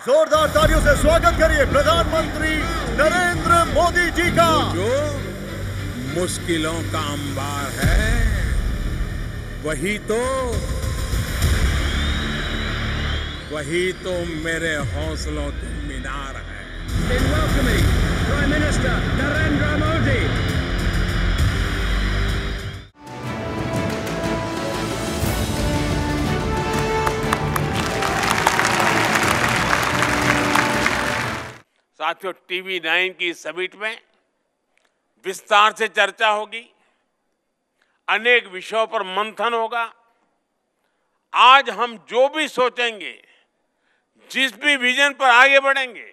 जोरदार तालियों से स्वागत करिए प्रधानमंत्री नरेंद्र मोदी जी का। जो मुश्किलों का अंबार है वही तो मेरे हौसलों की मीनार है। In welcoming Prime Minister Narendra Modi. साथियों, TV9 की समिट में विस्तार से चर्चा होगी, अनेक विषयों पर मंथन होगा। आज हम जो भी सोचेंगे, जिस भी विजन पर आगे बढ़ेंगे,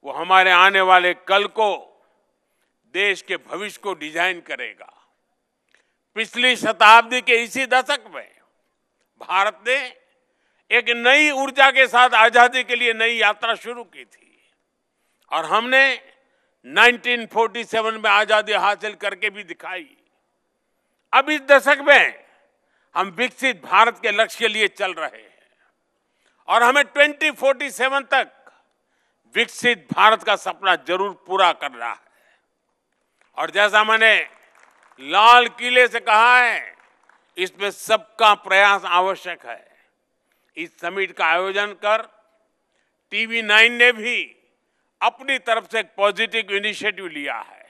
वो हमारे आने वाले कल को, देश के भविष्य को डिजाइन करेगा। पिछली शताब्दी के इसी दशक में भारत ने एक नई ऊर्जा के साथ आजादी के लिए नई यात्रा शुरू की थी और हमने 1947 में आजादी हासिल करके भी दिखाई। अब इस दशक में हम विकसित भारत के लक्ष्य के लिए चल रहे हैं और हमें 2047 तक विकसित भारत का सपना जरूर पूरा करना है। और जैसा मैंने लाल किले से कहा है, इसमें सबका प्रयास आवश्यक है। इस समिट का आयोजन कर TV9 ने भी अपनी तरफ से एक पॉजिटिव इनिशिएटिव लिया है।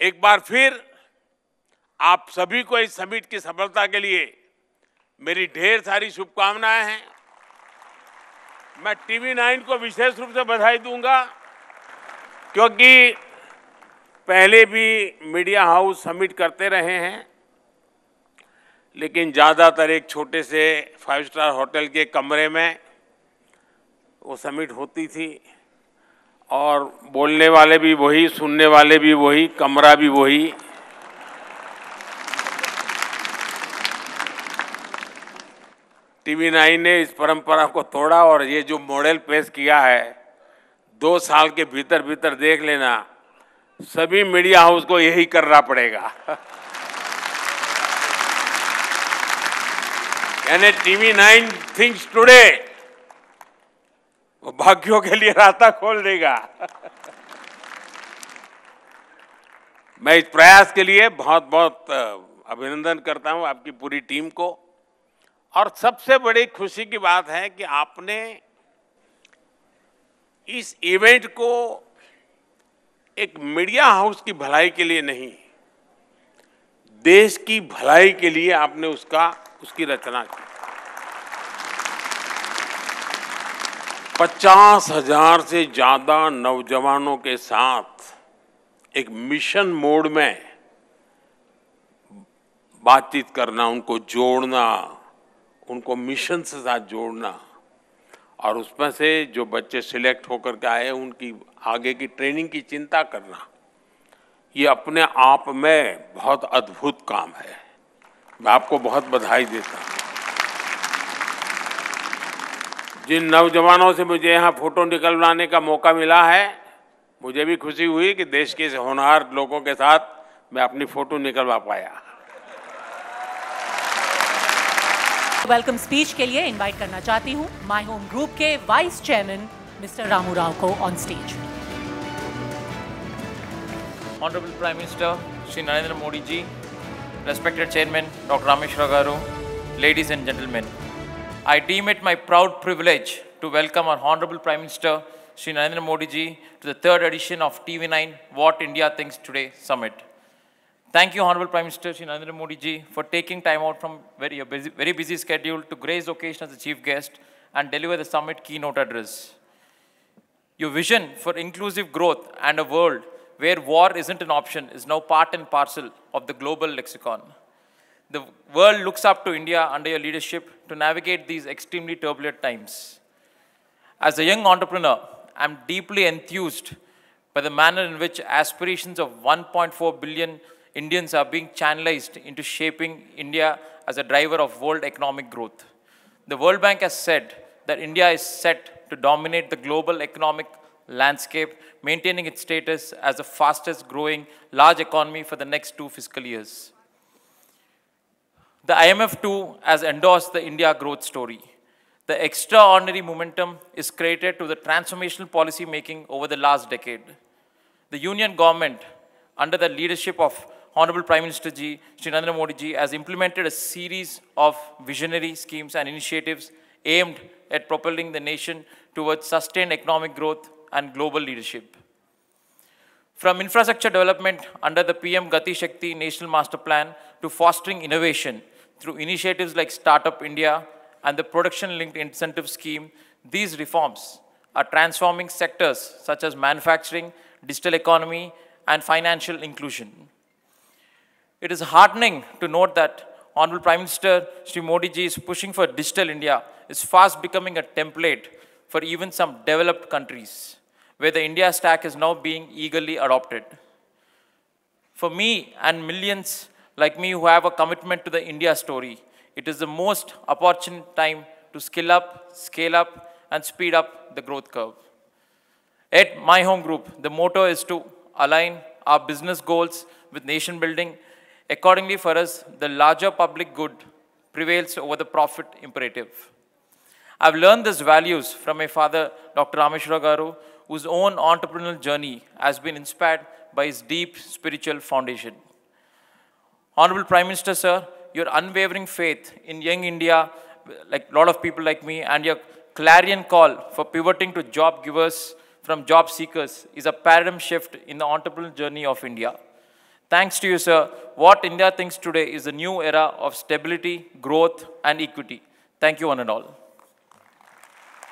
एक बार फिर आप सभी को इस समिट की सफलता के लिए मेरी ढेर सारी शुभकामनाएं हैं। मैं TV9 को विशेष रूप से बधाई दूंगा, क्योंकि पहले भी मीडिया हाउस समिट करते रहे हैं, लेकिन ज़्यादातर एक छोटे से 5 स्टार होटल के कमरे में वो समिट होती थी और बोलने वाले भी वही, सुनने वाले भी वही, कमरा भी वही। TV9 ने इस परंपरा को तोड़ा और ये जो मॉडल पेश किया है, 2 साल के भीतर भीतर देख लेना, सभी मीडिया हाउस को यही करना पड़ेगा। यानी TV9 थिंक्स टुडे, वो भाग्यों के लिए रास्ता खोल देगा। मैं इस प्रयास के लिए बहुत बहुत अभिनंदन करता हूं आपकी पूरी टीम को। और सबसे बड़ी खुशी की बात है कि आपने इस इवेंट को एक मीडिया हाउस की भलाई के लिए नहीं, देश की भलाई के लिए आपने उसकी रचना की। 50,000 से ज्यादा नौजवानों के साथ एक मिशन मोड में बातचीत करना, उनको जोड़ना, उनको मिशन से साथ जोड़ना और उसमें से जो बच्चे सिलेक्ट होकर के आए उनकी आगे की ट्रेनिंग की चिंता करना, ये अपने आप में बहुत अद्भुत काम है। मैं आपको बहुत बधाई देता हूँ। जिन नौजवानों से मुझे यहाँ फोटो निकलवाने का मौका मिला है, मुझे भी खुशी हुई कि देश के होनहार लोगों के साथ मैं अपनी फोटो निकलवा पाया। वेलकम स्पीच के लिए इनवाइट करना चाहती हूँ माय होम ग्रुप के vice chairman mister Ramu Rao को on stage. Honorable Prime Minister Shri Narendra Modi ji, respected Chairman Dr. Rameshwar Garu, ladies and gentlemen, I deem it my proud privilege to welcome our Honorable Prime Minister Shri Narendra Modi ji to the 3rd edition of TV9 What India Thinks Today Summit. Thank you, Honorable Prime Minister Shri Narendra Modi ji, for taking time out from very busy schedule to grace the occasion as the chief guest and deliver the summit keynote address. Your vision for inclusive growth and a world where war isn't an option is now part and parcel of the global lexicon. The world looks up to India under your leadership to navigate these extremely turbulent times. As a young entrepreneur, I'm deeply enthused by the manner in which aspirations of 1.4 billion Indians are being channelized into shaping India as a driver of world economic growth. The World Bank has said that India is set to dominate the global economic landscape, maintaining its status as the fastest growing large economy for the next 2 fiscal years. The IMF too has endorsed the India growth story. The extraordinary momentum is created to the transformational policy making over the last decade. The Union government, under the leadership of Honorable Prime Minister Ji, Shri Narendra Modi Ji, has implemented a series of visionary schemes and initiatives aimed at propelling the nation towards sustained economic growth and global leadership. From infrastructure development under the PM Gati Shakti National Master Plan to fostering innovation through initiatives like Startup India and the Production-Linked Incentive Scheme, these reforms are transforming sectors such as manufacturing, digital economy, and financial inclusion. It is heartening to note that Honorable Prime Minister Shri Modi Ji is pushing for Digital India is fast becoming a template for even some developed countries, where the India stack is now being eagerly adopted. For me and millions like me who have a commitment to the India story, it is the most opportune time to skill up, scale up, and speed up the growth curve. At My Home Group, the motto is to align our business goals with nation building. Accordingly, for us, the larger public good prevails over the profit imperative. I've learned these values from my father, Dr. Rameshwara Garu, whose own entrepreneurial journey has been inspired by his deep spiritual foundation. Honorable Prime Minister, sir, your unwavering faith in young India, like a lot of people like me, and your clarion call for pivoting to job givers from job seekers is a paradigm shift in the entrepreneurial journey of India. Thanks to you, sir, what India thinks today is a new era of stability, growth, and equity. Thank you, one and all.